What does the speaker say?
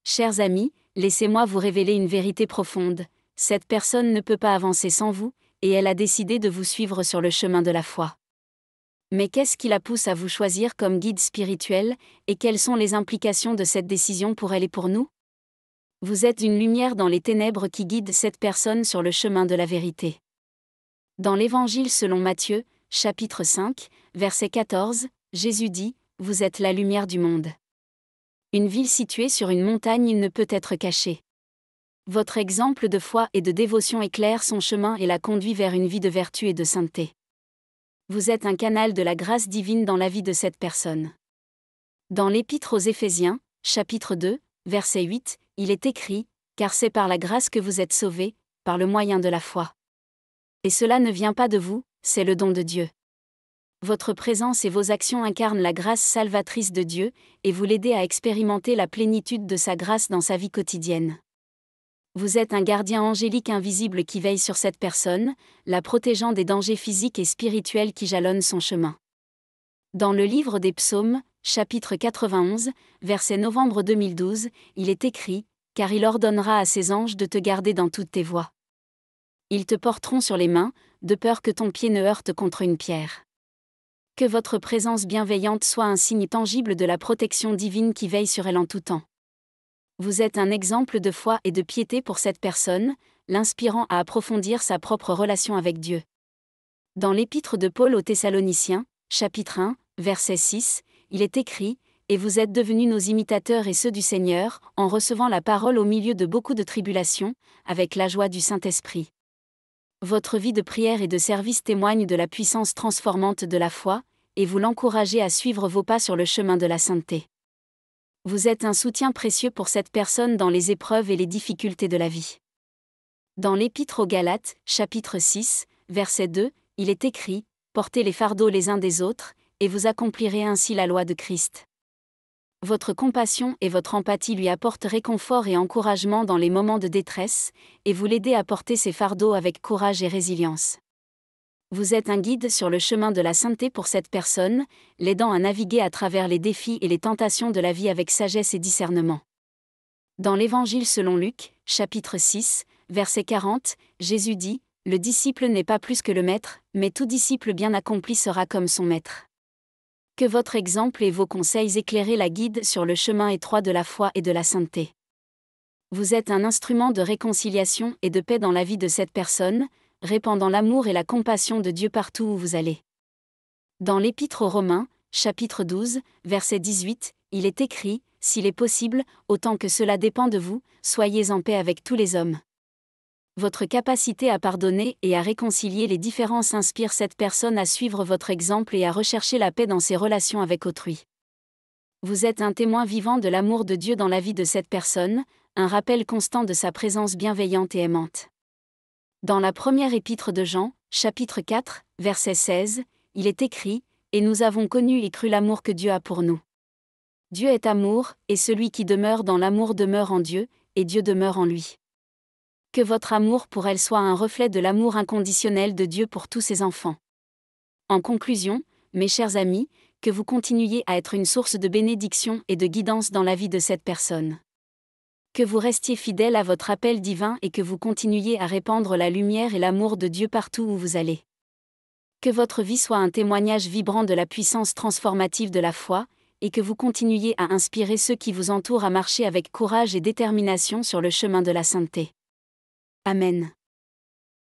Chers amis, laissez-moi vous révéler une vérité profonde. Cette personne ne peut pas avancer sans vous, et elle a décidé de vous suivre sur le chemin de la foi. Mais qu'est-ce qui la pousse à vous choisir comme guide spirituel, et quelles sont les implications de cette décision pour elle et pour nous? Vous êtes une lumière dans les ténèbres qui guide cette personne sur le chemin de la vérité. Dans l'Évangile selon Matthieu, chapitre 5, verset 14, Jésus dit, « Vous êtes la lumière du monde. » Une ville située sur une montagne ne peut être cachée. Votre exemple de foi et de dévotion éclaire son chemin et la conduit vers une vie de vertu et de sainteté. Vous êtes un canal de la grâce divine dans la vie de cette personne. Dans l'Épître aux Éphésiens, chapitre 2, verset 8, il est écrit, « Car c'est par la grâce que vous êtes sauvés, par le moyen de la foi. Et cela ne vient pas de vous, c'est le don de Dieu. » Votre présence et vos actions incarnent la grâce salvatrice de Dieu, et vous l'aidez à expérimenter la plénitude de sa grâce dans sa vie quotidienne. Vous êtes un gardien angélique invisible qui veille sur cette personne, la protégeant des dangers physiques et spirituels qui jalonnent son chemin. Dans le livre des Psaumes, chapitre 91, verset novembre 2012, il est écrit, « Car il ordonnera à ses anges de te garder dans toutes tes voies. Ils te porteront sur les mains, de peur que ton pied ne heurte contre une pierre. » Que votre présence bienveillante soit un signe tangible de la protection divine qui veille sur elle en tout temps. Vous êtes un exemple de foi et de piété pour cette personne, l'inspirant à approfondir sa propre relation avec Dieu. Dans l'Épître de Paul aux Thessaloniciens, chapitre 1, verset 6, il est écrit, « Et vous êtes devenus nos imitateurs et ceux du Seigneur, en recevant la parole au milieu de beaucoup de tribulations, avec la joie du Saint-Esprit. » Votre vie de prière et de service témoigne de la puissance transformante de la foi, et vous l'encouragez à suivre vos pas sur le chemin de la sainteté. Vous êtes un soutien précieux pour cette personne dans les épreuves et les difficultés de la vie. Dans l'Épître aux Galates, chapitre 6, verset 2, il est écrit, « Portez les fardeaux les uns des autres, et vous accomplirez ainsi la loi de Christ. » Votre compassion et votre empathie lui apportent réconfort et encouragement dans les moments de détresse, et vous l'aidez à porter ses fardeaux avec courage et résilience. Vous êtes un guide sur le chemin de la sainteté pour cette personne, l'aidant à naviguer à travers les défis et les tentations de la vie avec sagesse et discernement. Dans l'Évangile selon Luc, chapitre 6, verset 40, Jésus dit, « Le disciple n'est pas plus que le maître, mais tout disciple bien accompli sera comme son maître. » Que votre exemple et vos conseils éclairés la guident sur le chemin étroit de la foi et de la sainteté. Vous êtes un instrument de réconciliation et de paix dans la vie de cette personne, répandant l'amour et la compassion de Dieu partout où vous allez. Dans l'Épître aux Romains, chapitre 12, verset 18, il est écrit, « S'il est possible, autant que cela dépend de vous, soyez en paix avec tous les hommes. » Votre capacité à pardonner et à réconcilier les différences inspire cette personne à suivre votre exemple et à rechercher la paix dans ses relations avec autrui. Vous êtes un témoin vivant de l'amour de Dieu dans la vie de cette personne, un rappel constant de sa présence bienveillante et aimante. Dans la première épître de Jean, chapitre 4, verset 16, il est écrit, « Et nous avons connu et cru l'amour que Dieu a pour nous. Dieu est amour, et celui qui demeure dans l'amour demeure en Dieu, et Dieu demeure en lui. » Que votre amour pour elle soit un reflet de l'amour inconditionnel de Dieu pour tous ses enfants. En conclusion, mes chers amis, que vous continuiez à être une source de bénédiction et de guidance dans la vie de cette personne. Que vous restiez fidèle à votre appel divin et que vous continuiez à répandre la lumière et l'amour de Dieu partout où vous allez. Que votre vie soit un témoignage vibrant de la puissance transformative de la foi, et que vous continuiez à inspirer ceux qui vous entourent à marcher avec courage et détermination sur le chemin de la sainteté. Amen.